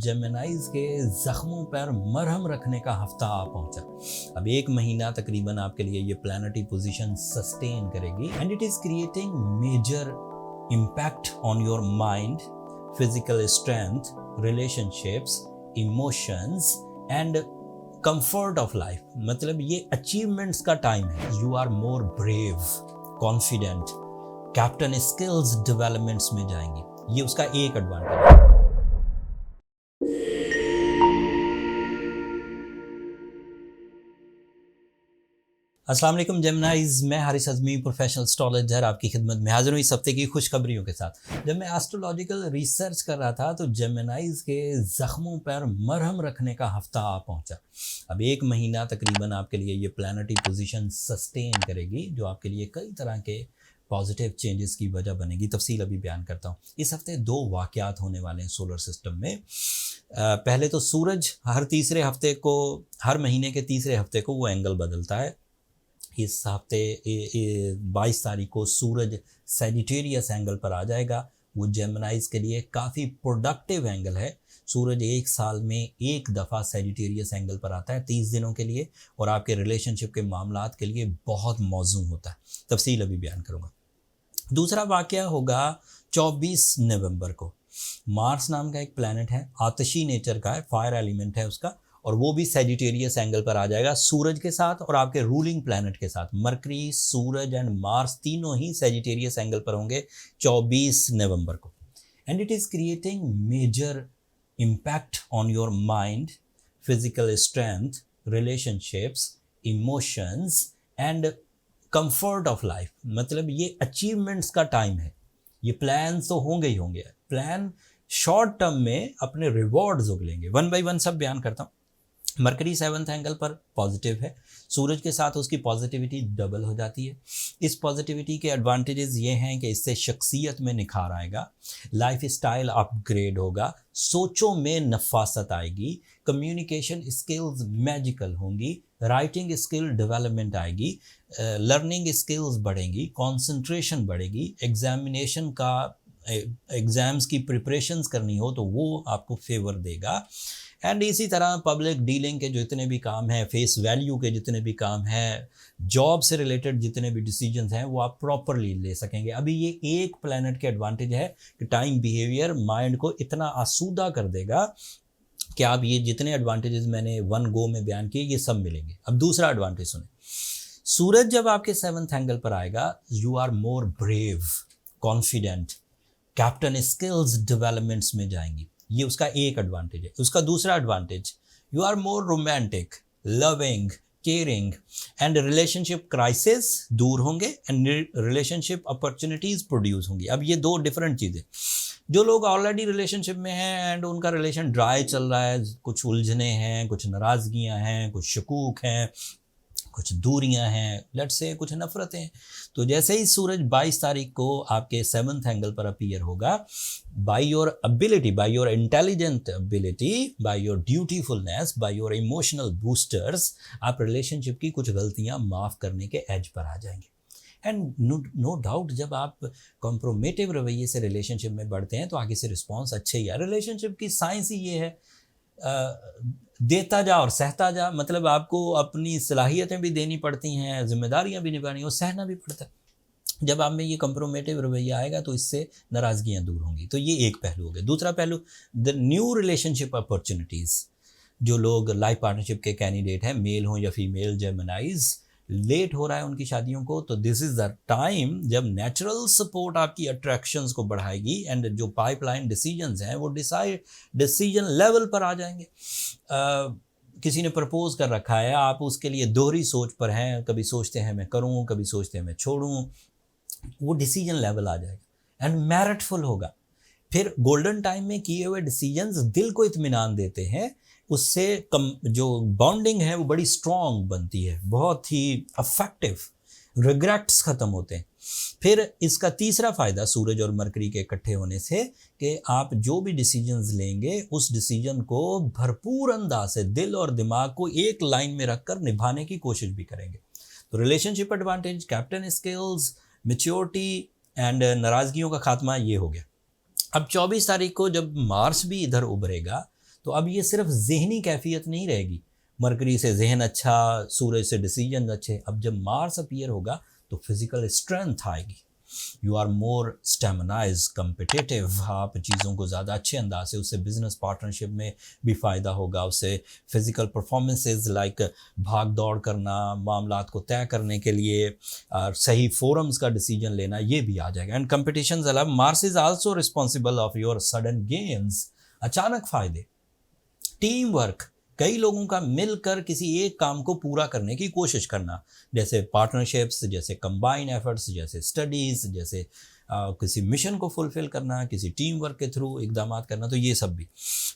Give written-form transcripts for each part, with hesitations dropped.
जेमिनाइज के जख्मों पर मरहम रखने का हफ्ता आ पहुंचा। अब एक महीना तकरीबन आपके लिए ये प्लैनेटरी पोजीशन सस्टेन करेगी and it is creating major impact on your mind, physical strength, relationships, emotions and comfort of life. मतलब ये अचीवमेंट्स का टाइम है। You are more brave, confident, captain skills developments में जाएंगी। ये उसका एक एडवांटेज है। अस्सलाम वालेकुम जेमिनाइज, मैं हारिस अज़मी प्रोफेशनल एस्ट्रोलॉजर आपकी खिदमत में हाजिर हूँ इस हफ्ते की खुशखबरियों के साथ। जब मैं एस्ट्रोलॉजिकल रिसर्च कर रहा था तो जेमिनाइज के ज़ख्मों पर मरहम रखने का हफ्ता आ पहुंचा। अब एक महीना तकरीबन आपके लिए ये प्लैनेटरी पोजीशन सस्टेन करेगी, जो आपके लिए कई तरह के पॉजिटिव चेंजेस की वजह बनेगी। तफसील अभी बयान करता हूँ। इस हफ्ते दो वाक़यात होने वाले हैं सोलर सिस्टम में। पहले तो सूरज हर महीने के तीसरे हफ्ते को वो एंगल बदलता है। इस हफ्ते 22 तारीख को सूरज सैजिटेरियस एंगल पर आ जाएगा। वो जेमिनाइज के लिए काफ़ी प्रोडक्टिव एंगल है। सूरज एक साल में एक दफ़ा सैजिटेरियस एंगल पर आता है 30 दिनों के लिए, और आपके रिलेशनशिप के मामलात के लिए बहुत मौजूद होता है। तफसील अभी बयान करूँगा। दूसरा वाक़या होगा 24 नवंबर को। मार्स नाम का एक प्लैनेट है, आतिशी नेचर का है, फायर एलिमेंट है उसका, और वो भी सैजिटेरियस एंगल पर आ जाएगा सूरज के साथ और आपके रूलिंग प्लैनेट के साथ। मरकरी, सूरज एंड मार्स तीनों ही सैजिटेरियस एंगल पर होंगे 24 नवंबर को। And it is creating major impact on your mind, physical strength, relationships, emotions and comfort of life. मतलब ये अचीवमेंट्स का टाइम है। ये प्लान तो होंगे ही होंगे। प्लान शॉर्ट टर्म में अपने रिवॉर्ड्स उगलेंगे। वन बाय वन सब बयान करता हूँ। मरकरी 7th एंगल पर पॉजिटिव है, सूरज के साथ उसकी पॉजिटिविटी डबल हो जाती है। इस पॉजिटिविटी के एडवांटेजेस ये हैं कि इससे शख्सियत में निखार आएगा, लाइफ स्टाइल अपग्रेड होगा, सोचों में नफासत आएगी, कम्युनिकेशन स्किल्स मैजिकल होंगी, राइटिंग स्किल डेवलपमेंट आएगी, लर्निंग स्किल्स बढ़ेंगी, कंसंट्रेशन बढ़ेगी, एग्ज़ाम्स की प्रिपरेशंस करनी हो तो वो आपको फेवर देगा। एंड इसी तरह पब्लिक डीलिंग के जो जितने भी काम हैं, फेस वैल्यू के जितने भी काम हैं, जॉब से रिलेटेड जितने भी डिसीजंस हैं, वो आप प्रॉपरली ले सकेंगे। अभी ये एक प्लैनेट के एडवांटेज है कि टाइम बिहेवियर माइंड को इतना आसूदा कर देगा कि आप ये जितने एडवांटेजेस मैंने वन गो में बयान किए ये सब मिलेंगे। अब दूसरा एडवांटेज सुने। सूरज जब आपके 7th एंगल पर आएगा, you are more brave, confident, captain skills developments में जाएंगी। ये उसका एक एडवांटेज है। उसका दूसरा advantage, you are more romantic, loving, caring and relationship crisis दूर होंगे एंड रिलेशनशिप अपॉर्चुनिटीज़ प्रोड्यूस होंगी। अब ये दो डिफरेंट चीज़ें। जो लोग ऑलरेडी रिलेशनशिप में हैं एंड उनका रिलेशन ड्राई चल रहा है, कुछ उलझने हैं, कुछ नाराज़गियाँ हैं, कुछ शकूक हैं, कुछ दूरियां हैं, लेट्स से कुछ नफरतें हैं, तो जैसे ही सूरज 22 तारीख को आपके 7th एंगल पर अपीयर होगा, by your ability, by your intelligent ability, by your dutifulness, by your emotional boosters, आप रिलेशनशिप की कुछ गलतियां माफ़ करने के एज पर आ जाएंगे। एंड नो डाउट जब आप कॉम्प्रोमेटिव रवैये से रिलेशनशिप में बढ़ते हैं तो आगे से रिस्पॉन्स अच्छे ही है। रिलेशनशिप की साइंस ही ये है, देता जा और सहता जा। मतलब आपको अपनी सलाहियतें भी देनी पड़ती हैं, जिम्मेदारियां भी निभानी, और सहना भी पड़ता है। जब आप में ये कंप्रोमेटिव रवैया आएगा तो इससे नाराज़गियाँ दूर होंगी। तो ये एक पहलू हो गया। दूसरा पहलू, द न्यू रिलेशनशिप अपॉर्चुनिटीज़। जो लोग लाइफ पार्टनरशिप के कैंडिडेट हैं, मेल हों या फीमेल, जेमिनाइज, लेट हो रहा है उनकी शादियों को, तो दिस इज़ द टाइम जब नेचुरल सपोर्ट आपकी अट्रैक्शंस को बढ़ाएगी एंड जो पाइपलाइन डिसीजंस हैं वो डिसीजन लेवल पर आ जाएंगे। किसी ने प्रपोज कर रखा है, आप उसके लिए दोहरी सोच पर हैं, कभी सोचते हैं मैं करूं, कभी सोचते हैं मैं छोड़ूं, वो डिसीजन लेवल आ जाएगा एंड मेरिटफुल होगा। फिर गोल्डन टाइम में किए हुए डिसीजंस दिल को इत्मीनान देते हैं, उससे जो बॉन्डिंग है वो बड़ी स्ट्रॉन्ग बनती है, बहुत ही अफेक्टिव, रिग्रेट्स ख़त्म होते हैं। फिर इसका तीसरा फ़ायदा सूरज और मरकरी के इकट्ठे होने से कि आप जो भी डिसीजंस लेंगे उस डिसीजन को भरपूर अंदाज से दिल और दिमाग को एक लाइन में रखकर निभाने की कोशिश भी करेंगे। तो relationship advantage, captain skills, maturity and नाराज़गियों का खात्मा ये हो गया। अब 24 तारीख को जब मार्स भी इधर उभरेगा तो अब ये सिर्फ ज़हनी कैफियत नहीं रहेगी, मरकरी से जहन अच्छा, सूरज से डिसीजन अच्छे। अब जब मार्स अपीयर होगा तो फिजिकल स्ट्रेंथ आएगी, यू आर मोर स्टेमिनाइज, कम्पिटिटिव, आप चीज़ों को ज़्यादा अच्छे अंदाज से, उससे बिजनेस पार्टनरशिप में भी फ़ायदा होगा, उससे फिजिकल परफॉर्मेंसेज लाइक भाग दौड़ करना, मामलात को तय करने के लिए सही फोरम्स का डिसीजन लेना, ये भी आ जाएगा। एंड कंपटीशन अलावा Mars is also responsible of your sudden gains, अचानक फ़ायदे, टीम वर्क, कई लोगों का मिलकर किसी एक काम को पूरा करने की कोशिश करना, जैसे पार्टनरशिप्स, जैसे कंबाइन एफर्ट्स, जैसे स्टडीज़, जैसे किसी मिशन को फुलफिल करना, किसी टीम वर्क के थ्रू इकदाम करना, तो ये सब भी।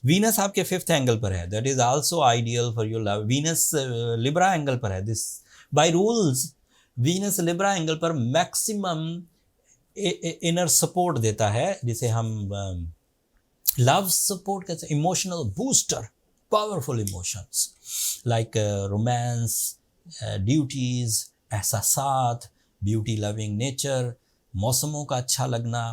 वीनस आपके 5th एंगल पर है, that is also ideal for your love. Venus Libra angle पर है, this by rules Venus Libra angle पर मैक्सिमम इनर सपोर्ट देता है, जिसे हम लव सपोर्ट कहते हैं, emotional booster, powerful emotions like romance, duties, एहसासात, ब्यूटी लविंग नेचर, मौसमों का अच्छा लगना,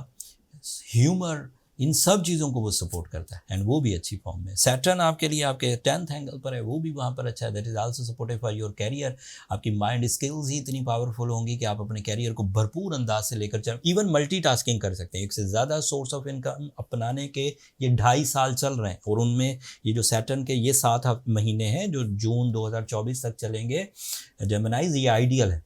ह्यूमर, इन सब चीज़ों को वो सपोर्ट करता है एंड वो भी अच्छी फॉर्म में। सैटर्न आपके लिए आपके 10th एंगल पर है, वो भी वहाँ पर अच्छा है, that is also supportive for your career. आपकी माइंड स्किल्स ही इतनी पावरफुल होंगी कि आप अपने कैरियर को भरपूर अंदाज से लेकर चल, इवन मल्टीटास्किंग कर सकते हैं। एक से ज़्यादा सोर्स ऑफ इनकम अपनाने के ये 2.5 साल चल रहे हैं, और उनमें ये जो सैटर्न के ये 7 महीने हैं जो जून 2024 तक चलेंगे, जेमिनाइज, ये आइडियल है।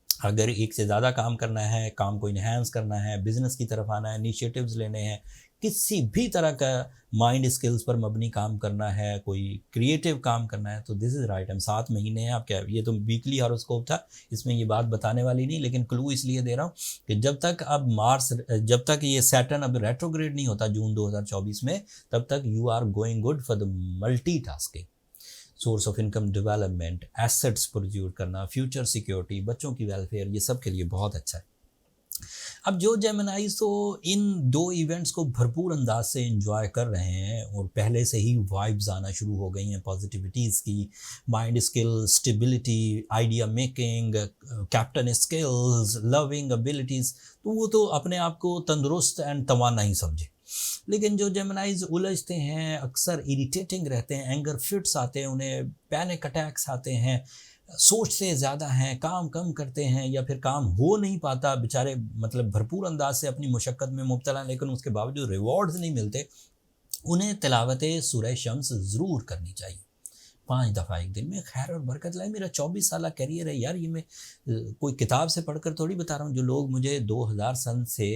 अगर एक से ज़्यादा काम करना है, काम को इन्हेंस करना है, बिजनेस की तरफ आना है, इनिशिएटिव्स लेने हैं, किसी भी तरह का माइंड स्किल्स पर मबनी काम करना है, कोई क्रिएटिव काम करना है, तो दिस इज़ राइट टाइम। 7 महीने हैं आप क्या, ये तो वीकली हॉरोस्कोप था, इसमें ये बात बताने वाली नहीं, लेकिन क्लू इसलिए दे रहा हूँ कि जब तक अब मार्स, जब तक ये सैटर्न अब रेट्रोग्रेड नहीं होता जून 2024 में, तब तक you are going good for the multitasking, source of income development, assets produce करना, फ्यूचर सिक्योरिटी, बच्चों की वेलफेयर, ये सब के लिए बहुत अच्छा है। अब जो जेमिनाइज तो इन 2 इवेंट्स को भरपूर अंदाज से एंजॉय कर रहे हैं और पहले से ही वाइब्स आना शुरू हो गई हैं पॉजिटिविटीज़ की, mind skill, stability, idea making, captain skills, loving abilities, तो वो तो अपने आप को तंदुरुस्त एंड तवाना ही समझे। लेकिन जो जेमिनाइज उलझते हैं, अक्सर इरिटेटिंग रहते हैं, एंगर फिट्स आते हैं, उन्हें पैनिक अटैक्स आते हैं, सोचते ज़्यादा हैं, काम कम करते हैं, या फिर काम हो नहीं पाता, बेचारे मतलब भरपूर अंदाज से अपनी मुशक्क़त में मुब्तला, लेकिन उसके बावजूद रिवॉर्ड्स नहीं मिलते, उन्हें तिलावत सूरह शम्स ज़रूर करनी चाहिए 5 दफ़ा एक दिन में, खैर और बरकत लाए। मेरा 24 साल कैरियर है यार, ये मैं कोई किताब से पढ़कर थोड़ी बता रहा हूँ। जो लोग मुझे 2000 सन से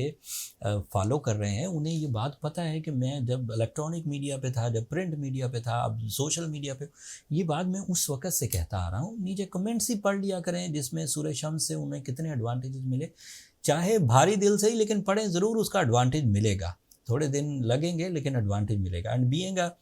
फॉलो कर रहे हैं, उन्हें ये बात पता है कि मैं जब इलेक्ट्रॉनिक मीडिया पे था, जब प्रिंट मीडिया पे था, अब सोशल मीडिया पे, ये बात मैं उस वक़्त से कहता आ रहा हूँ। नीचे कमेंट्स ही पढ़ लिया करें जिसमें सूरह शम्स से उन्हें कितने एडवांटेजेस मिले, चाहे भारी दिल से ही, लेकिन पढ़ें ज़रूर, उसका एडवांटेज मिलेगा। थोड़े दिन लगेंगे लेकिन एडवांटेज मिलेगा। And being a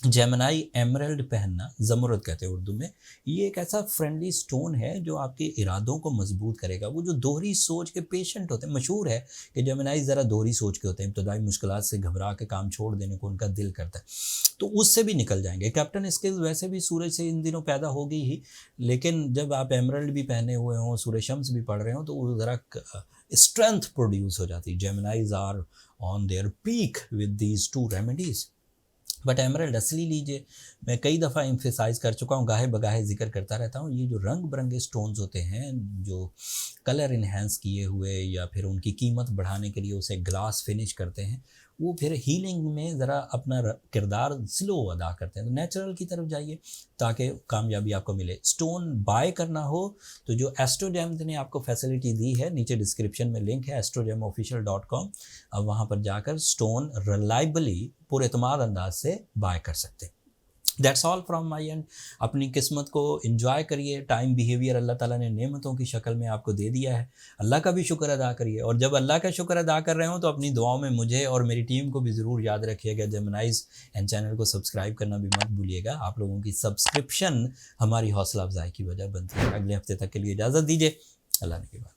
Gemini, emerald पहनना, ज़मरुद कहते हैं उर्दू में, ये एक ऐसा फ्रेंडली स्टोन है जो आपके इरादों को मजबूत करेगा। वो जो दोहरी सोच के पेशेंट होते हैं, मशहूर है कि जेमिनाई ज़रा दोहरी सोच के होते हैं, इब्तदाई मुश्किलात से घबरा के काम छोड़ देने को उनका दिल करता है, तो उससे भी निकल जाएंगे। कैप्टन स्किल्स वैसे भी सूरज से इन दिनों पैदा होगी ही, लेकिन जब आप एमरल्ड भी पहने हुए हों, सूरज शम्स भी पढ़ रहे हों, तो वो ज़रा स्ट्रेंथ प्रोड्यूस हो जाती है। Geminis are on their peak with these 2 remedies. But emerald असली लीजिए, मैं कई दफ़ा एम्फेसाइज़ कर चुका हूँ, गाहे बगाहे जिक्र करता रहता हूँ, ये जो रंग बिरंगे स्टोन्स होते हैं, जो कलर इन्हेंस किए हुए या फिर उनकी कीमत बढ़ाने के लिए उसे ग्लास फिनिश करते हैं, वो फिर हीलिंग में ज़रा अपना किरदार स्लो अदा करते हैं। तो नेचुरल की तरफ जाइए ताकि कामयाबी आपको मिले। स्टोन बाय करना हो तो जो एस्ट्रोजेम ने आपको फैसिलिटी दी है, नीचे डिस्क्रिप्शन में लिंक है astrogemofficial.com, अब वहाँ पर जाकर स्टोन रिलायबली पुरएतमाद अंदाज से बाय कर सकते हैं। That's all from my and. अपनी किस्मत को एंजॉय करिए। टाइम बिहेवियर अल्लाह ताला ने नेमतों की शक्ल में आपको दे दिया है, अल्लाह का भी शुक्र अदा करिए। और जब अल्लाह का शुक्र अदा कर रहे हो तो अपनी दुआओं में मुझे और मेरी टीम को भी ज़रूर याद रखिएगा। जेमिनाइज एंड चैनल को सब्सक्राइब करना भी मत भूलिएगा। आप लोगों की सब्सक्रिप्शन हमारी हौसला अफजाई की वजह बनती है। अगले हफ्ते तक के लिए इजाज़त दीजिए। अल्लाह ने के बाद।